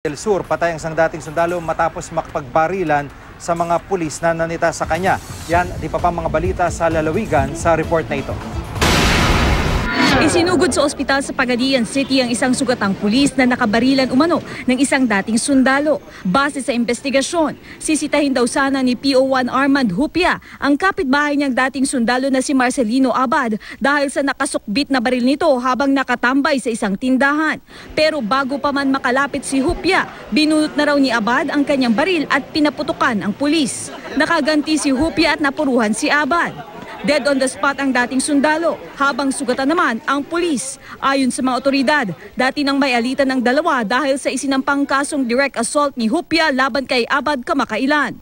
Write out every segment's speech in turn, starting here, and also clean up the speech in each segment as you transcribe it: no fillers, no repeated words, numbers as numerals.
Del Sur, patay ang isang dating sundalo matapos makipagbarilan sa mga pulis na nanita sa kanya. Yan, di pa mga balita sa lalawigan sa report na ito. Isinugod sa ospital sa Pagadian City ang isang sugatang pulis na nakabarilan umano ng isang dating sundalo. Base sa investigasyon, sisitahin daw sana ni PO1 Armand Hupia ang kapitbahay niyang dating sundalo na si Marcelino Abad dahil sa nakasukbit na baril nito habang nakatambay sa isang tindahan. Pero bago pa man makalapit si Hupia, binunot na raw ni Abad ang kanyang baril at pinaputukan ang pulis. Nakaganti si Hupia at napuruhan si Abad. Dead on the spot ang dating sundalo, habang sugatan naman ang pulis. Ayon sa mga otoridad, dati nang may alitan ng dalawa dahil sa isinampang kasong direct assault ni Hupia laban kay Abad kamakailan.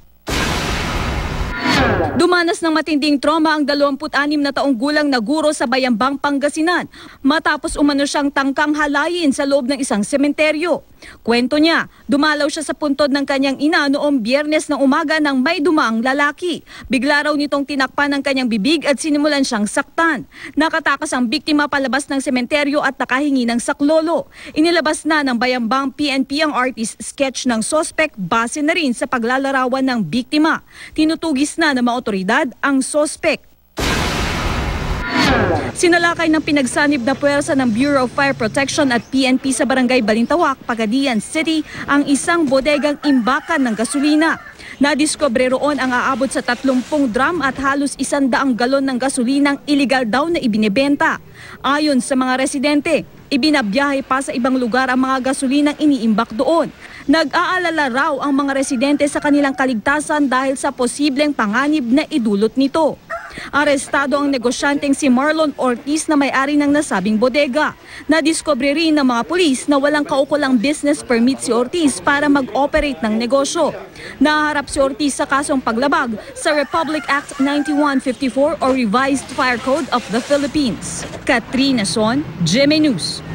Dumanas ng matinding trauma ang 26 na taong gulang na guro sa Bayambang, Pangasinan matapos umano siyang tangkang halayin sa loob ng isang sementeryo. Kwento niya, dumalaw siya sa puntod ng kanyang ina noong Biyernes ng umaga nang may dumaang lalaki. Bigla raw nitong tinakpan ng kanyang bibig at sinimulan siyang saktan. Nakatakas ang biktima palabas ng sementeryo at nakahingi ng saklolo. Inilabas na ng Bayambang PNP ang artist sketch ng sospek base na rin sa paglalarawan ng biktima. Tinutugis na ng mga otoridad ang sospek. Sinalakay ng pinagsanib na puwersa ng Bureau of Fire Protection at PNP sa Barangay Balintawak, Pagadian City ang isang bodegang imbakan ng gasolina. Nadiskubre roon ang aabot sa 30 drum at halos 100 galon ng gasolinang iligal daw na ibinebenta. Ayon sa mga residente, ibinabiyahe pa sa ibang lugar ang mga gasolinang iniimbak doon. Nag-aalala raw ang mga residente sa kanilang kaligtasan dahil sa posibleng panganib na idulot nito. Arestado ang negosyanteng si Marlon Ortiz na may-ari ng nasabing bodega. Nadiskubre rin ng mga pulis na walang kaukulang business permit si Ortiz para mag-operate ng negosyo. Naharap si Ortiz sa kasong paglabag sa Republic Act 9154 o Revised Fire Code of the Philippines. Katrina Son, GMA News.